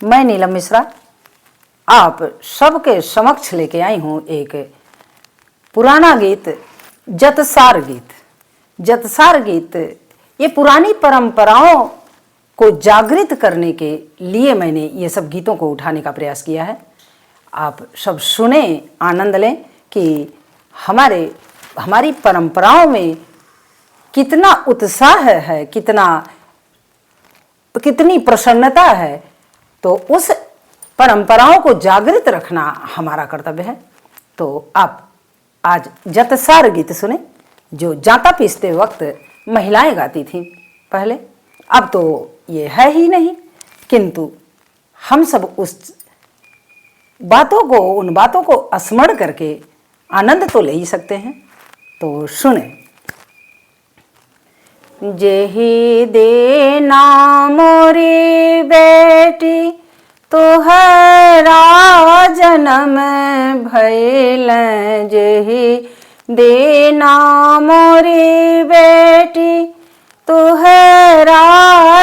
मैं नीलम मिश्रा आप सबके समक्ष लेके आई हूँ एक पुराना गीत, जतसार गीत। जतसार गीत ये पुरानी परंपराओं को जागृत करने के लिए मैंने ये सब गीतों को उठाने का प्रयास किया है। आप सब सुने, आनंद लें कि हमारी परंपराओं में कितना उत्साह है, कितनी प्रसन्नता है। तो उस परंपराओं को जागृत रखना हमारा कर्तव्य है। तो आप आज जतसार गीत सुने, जो जाता पीसते वक्त महिलाएं गाती थीं पहले। अब तो ये है ही नहीं, किंतु हम सब उन बातों को स्मरण करके आनंद तो ले ही सकते हैं। तो सुने। जेहि देना मोरी बेटी तोहरा जन्म भइल, जेहि देना मोरी बेटी तोहरा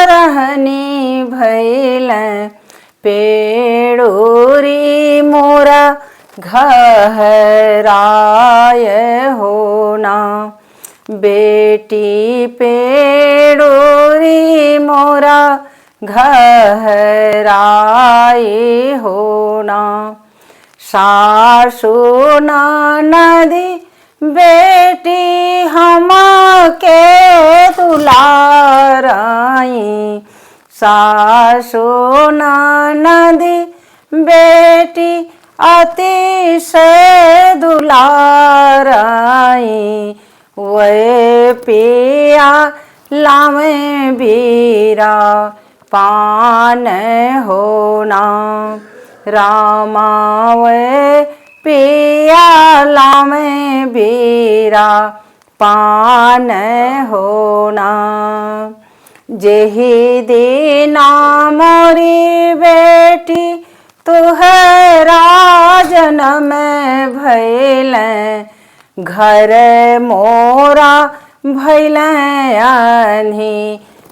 रहनी भइल, पेड़ोरी मोरा घहराय होना, बेटी पेड़ोरी मोरा घहराए होना, सासु ननदी बेटी हमके दुलाराई, सासु ननदी बेटी अतिशय दुलाराई, वे पिया लामे बीरा पान होना, रामा वे पिया लामे बीरा पान होना, जेहि दीना मोरी बेटी तुहरा जन्म भइल, घर मोरा भइल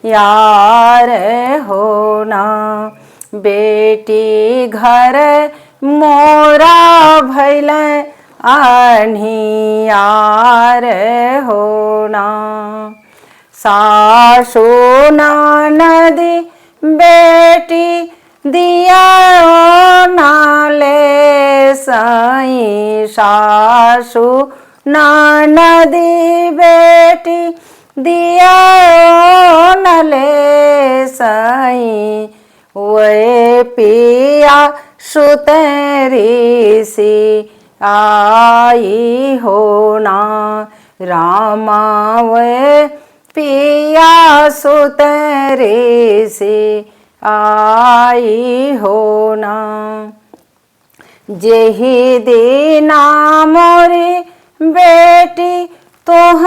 यार होना, बेटी घर मोरा भइल यार होना, सासु ननदी बेटी दिया नाले साई, सासु ननदी बेटी दिया नले साई, वे पिया सुतरी सी आई होना, रामा वे पिया सुतरी सी आई होना, जेहि दीना मोरी बेटी तोह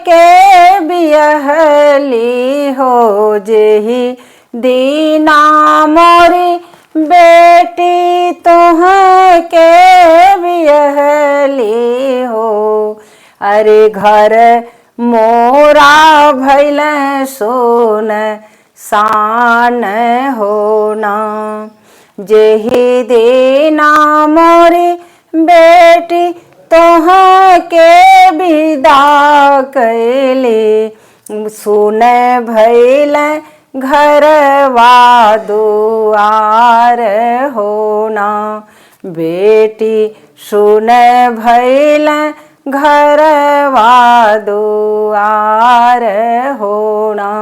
के बियहली हो, जेहि दीना मोरी बेटी तोह के बियहली हो, अरे घर मोरा भइल सोन सान होना, जेहि दीना मोरी बेटी तोह के विदा कैली, सुन भइल घरवा दुआर होना, बेटी सुन भइल घरवा दुआर होना,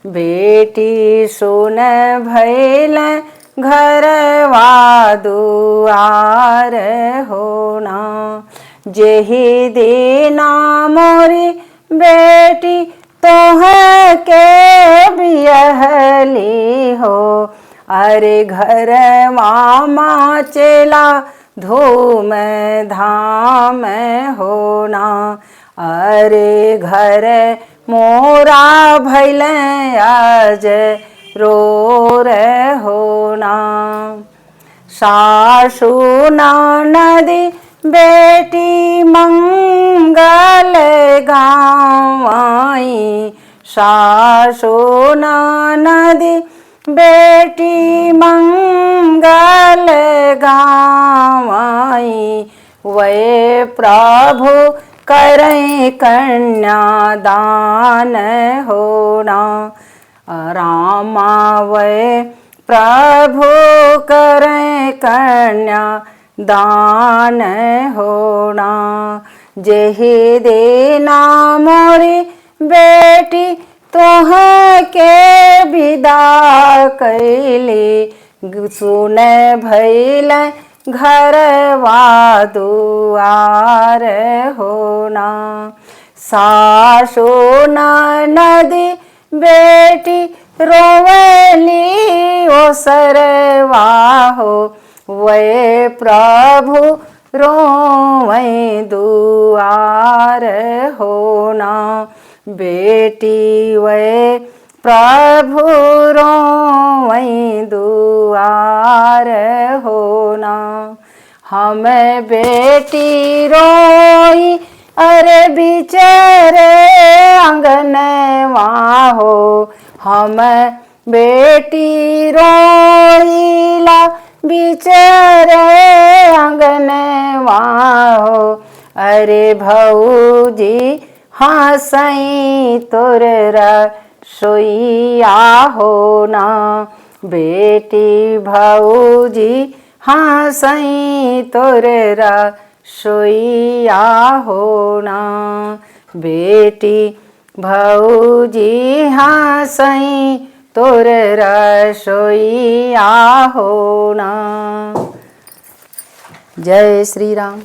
बेटी सुन भइल घरवा दुआर होना, जेहि दीना मोरी बेटी तोह के बियहली हो, अरे घर मामा चेला धूम धाम होना, अरे घर मोरा भइल आज रो रे होना, सासु ननदी बेटी मंगल गावाई, सासु ननदी बेटी मंगल प्रभु करें कन्यादान होना। रामा वै प्रभु करें कन्या दान होना। जेहि देना मोरी बेटी तोह के विदा कैली। सुन भैल घरवा दुआर होना। सासु ननदी बेटी रोवली ओसरवा हो। वे प्रभु रोवै दुआर होना। बेटी वे प्रभु रोवै दुआर होना। हम बेटी रोई अरे बिचारे अंगनवा हो। हम बेटी रोईला बिचारे अंगनवा हो। अरे भौजी हंसई तोर रसोइया होना। बेटी भौजी हंसई तोर रसोइया होना। बेटी भौजी हंसई तोर रसोइया होना। जय श्री राम।